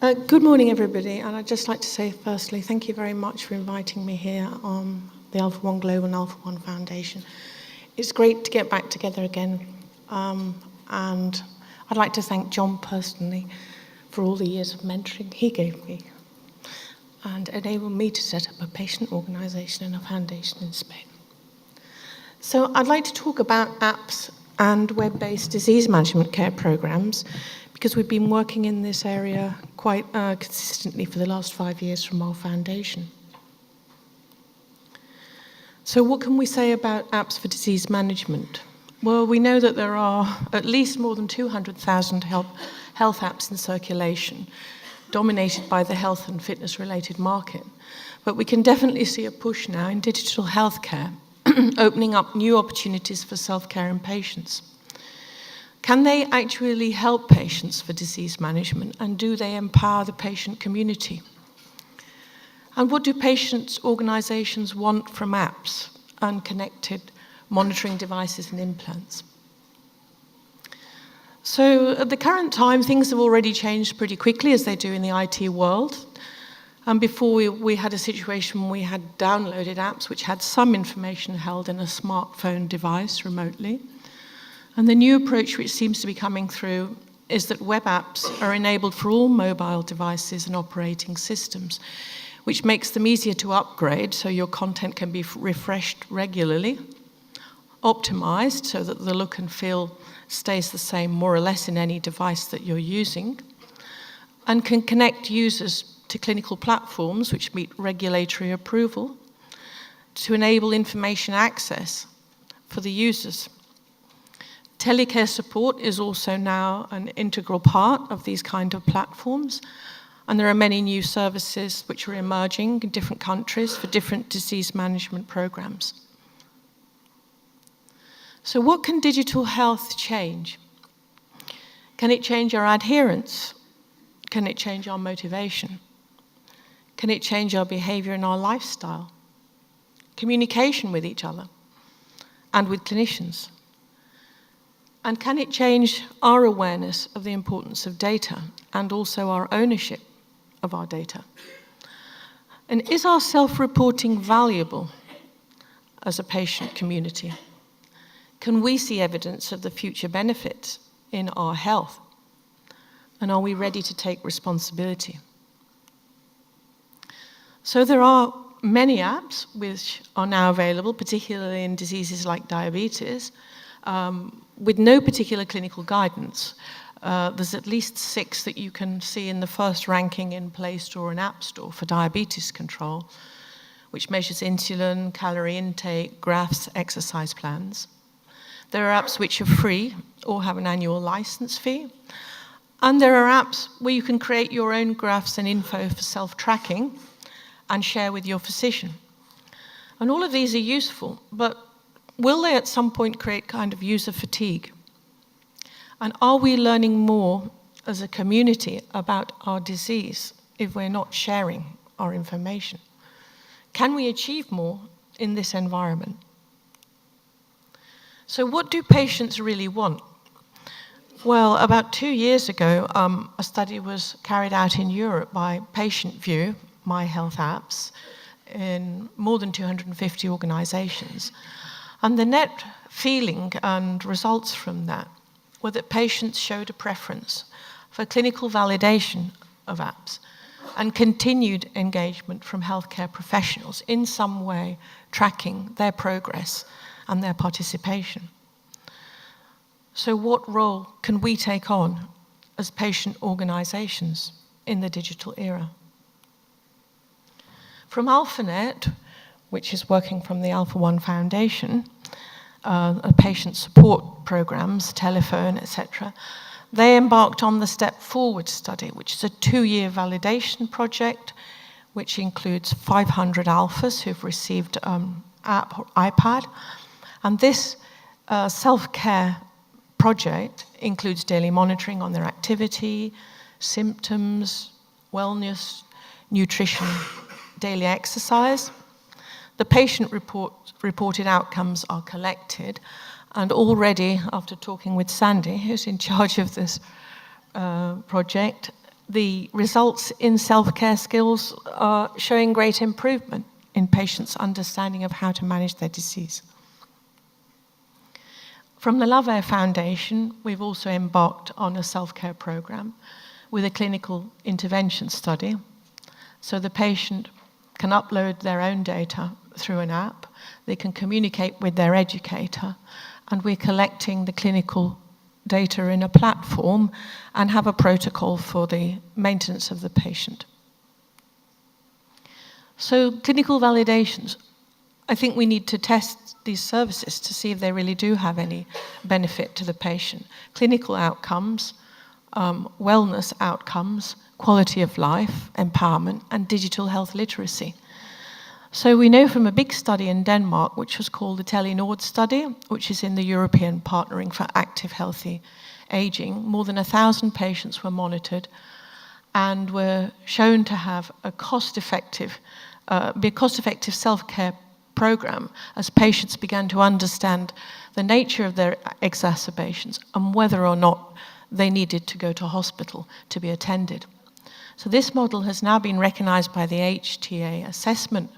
Good morning, everybody, and I'd just like to say, firstly, thank you very much for inviting me here on the Alpha-1 Global and Alpha-1 Foundation. It's great to get back together again, and I'd like to thank John personally for all the years of mentoring he gave me and enabled me to set up a patient organisation and a foundation in Spain. So I'd like to talk about apps and web-based disease management care programs, because we've been working in this area quite consistently for the last 5 years from our foundation. So what can we say about apps for disease management? Well, we know that there are at least more than 200,000 health apps in circulation, dominated by the health and fitness-related market. But we can definitely see a push now in digital healthcare, opening up new opportunities for self-care in patients. Can they actually help patients for disease management, and do they empower the patient community? And what do patients' organizations want from apps and connected monitoring devices and implants? So at the current time, things have already changed pretty quickly, as they do in the IT world. And before we had a situation where we had downloaded apps which had some information held in a smartphone device remotely. And the new approach which seems to be coming through is that web apps are enabled for all mobile devices and operating systems, which makes them easier to upgrade, so your content can be refreshed regularly, optimized so that the look and feel stays the same more or less in any device that you're using, and can connect users to clinical platforms which meet regulatory approval to enable information access for the users. Telecare support is also now an integral part of these kind of platforms, and there are many new services which are emerging in different countries for different disease management programs. So what can digital health change? Can it change our adherence? Can it change our motivation? Can it change our behavior and our lifestyle? Communication with each other and with clinicians? And can it change our awareness of the importance of data and also our ownership of our data? And is our self-reporting valuable as a patient community? Can we see evidence of the future benefits in our health? And are we ready to take responsibility? So there are many apps which are now available, particularly in diseases like diabetes, with no particular clinical guidance. There's at least 6 that you can see in the first ranking in Play Store and App Store for diabetes control, which measures insulin, calorie intake, graphs, exercise plans. There are apps which are free or have an annual license fee. And there are apps where you can create your own graphs and info for self-tracking and share with your physician. And all of these are useful, but will they at some point create kind of user fatigue? And are we learning more as a community about our disease if we're not sharing our information? Can we achieve more in this environment? So what do patients really want? Well, about 2 years ago, a study was carried out in Europe by PatientView, My Health Apps, in more than 250 organizations. And the net feeling and results from that were that patients showed a preference for clinical validation of apps and continued engagement from healthcare professionals in some way tracking their progress and their participation. So what role can we take on as patient organizations in the digital era? From AlphaNet, which is working from the Alpha-1 Foundation, patient support programs, telephone, etc., they embarked on the Step Forward study, which is a 2-year validation project, which includes 500 alphas who've received app or iPad. And this self-care project includes daily monitoring on their activity, symptoms, wellness, nutrition, daily exercise. The patient reported outcomes are collected, and already, after talking with Sandy, who's in charge of this project, the results in self-care skills are showing great improvement in patients' understanding of how to manage their disease. From the Love Air Foundation, we've also embarked on a self-care program with a clinical intervention study. So the patient can upload their own data through an app, they can communicate with their educator, and we're collecting the clinical data in a platform and have a protocol for the maintenance of the patient. So clinical validations. I think we need to test these services to see if they really do have any benefit to the patient. Clinical outcomes, wellness outcomes, quality of life, empowerment, and digital health literacy. So we know from a big study in Denmark, which was called the Telenord study, which is in the European Partnering for Active Healthy Aging, more than 1,000 patients were monitored and were shown to have a cost-effective self-care program as patients began to understand the nature of their exacerbations and whether or not they needed to go to hospital to be attended. So this model has now been recognized by the HTA assessment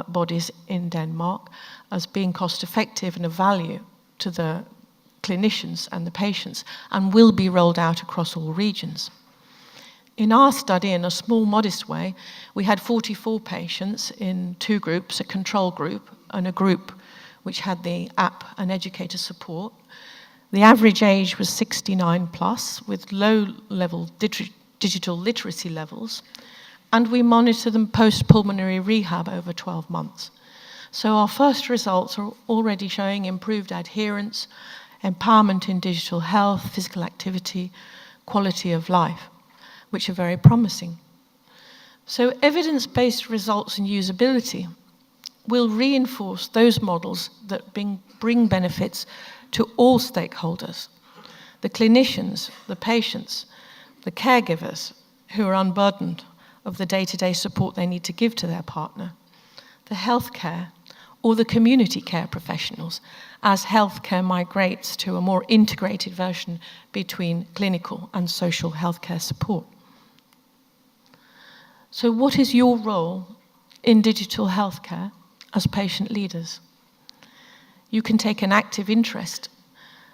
bodies in Denmark as being cost-effective and of value to the clinicians and the patients, and will be rolled out across all regions. In our study, in a small, modest way, we had 44 patients in two groups, a control group and a group which had the app and educator support. The average age was 69 plus, with low-level digital literacy levels, and we monitor them post-pulmonary rehab over 12 months. So our first results are already showing improved adherence, empowerment in digital health, physical activity, quality of life, which are very promising. So evidence-based results in usability will reinforce those models that bring benefits to all stakeholders, the clinicians, the patients, the caregivers who are unburdened of the day-to-day support they need to give to their partner, the healthcare or the community care professionals, as healthcare migrates to a more integrated version between clinical and social healthcare support. So what is your role in digital healthcare as patient leaders? You can take an active interest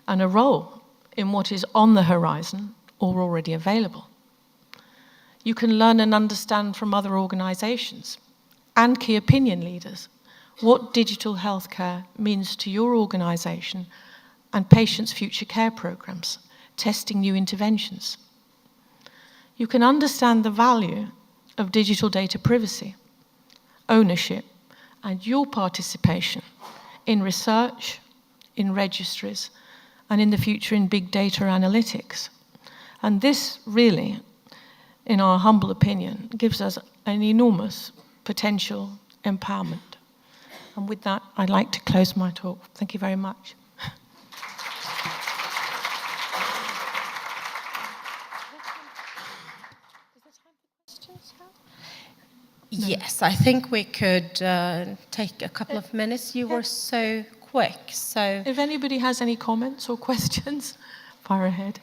and a role in what is on the horizon or already available. You can learn and understand from other organizations and key opinion leaders what digital healthcare means to your organization and patients' future care programs, testing new interventions. You can understand the value of digital data privacy, ownership, and your participation in research, in registries, and in the future in big data analytics. And this really, in our humble opinion, gives us an enormous potential empowerment. And with that, I'd like to close my talk. Thank you very much. Yes, I think we could take a couple of minutes. You were so quick, so... If anybody has any comments or questions, fire ahead.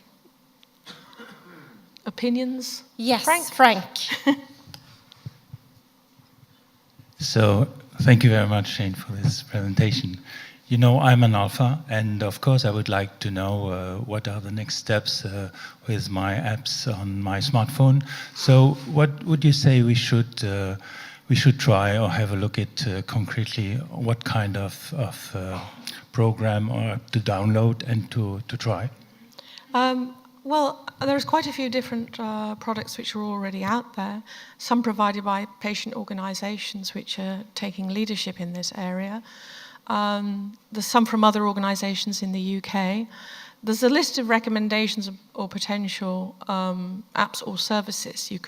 Opinions? Yes, Frank. So, thank you very much, Shane, for this presentation. You know, I'm an alpha, and of course I would like to know what are the next steps with my apps on my smartphone. So what would you say we should try or have a look at concretely? What kind of program or to download and to try? Well, there's quite a few different products which are already out there, some provided by patient organizations which are taking leadership in this area. There's some from other organizations in the UK. There's a list of recommendations or potential apps or services you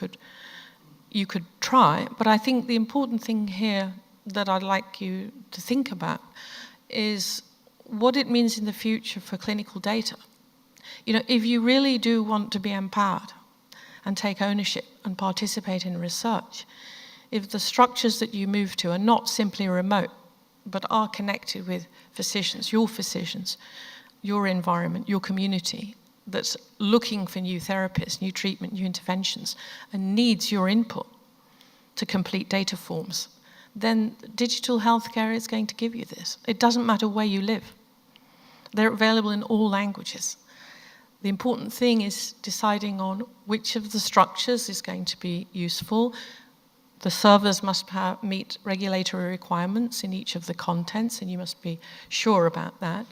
could try, but I think the important thing here that I'd like you to think about is what it means in the future for clinical data. You know, if you really do want to be empowered and take ownership and participate in research, if the structures that you move to are not simply remote, but are connected with physicians, your environment, your community, that's looking for new therapies, new treatment, new interventions, and needs your input to complete data forms, then digital healthcare is going to give you this. It doesn't matter where you live. They're available in all languages. The important thing is deciding on which of the structures is going to be useful. The servers must meet regulatory requirements in each of the contents, and you must be sure about that.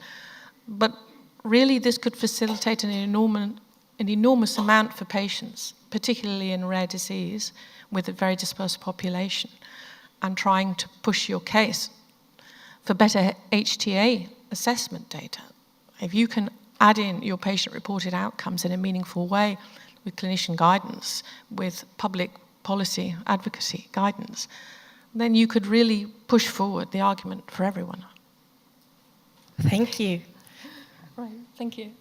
But really, this could facilitate an enormous amount for patients, particularly in rare disease with a very dispersed population, and trying to push your case for better HTA assessment data. If you can add in your patient-reported outcomes in a meaningful way with clinician guidance, with public policy advocacy guidance, then you could really push forward the argument for everyone. Thank you. Right, thank you.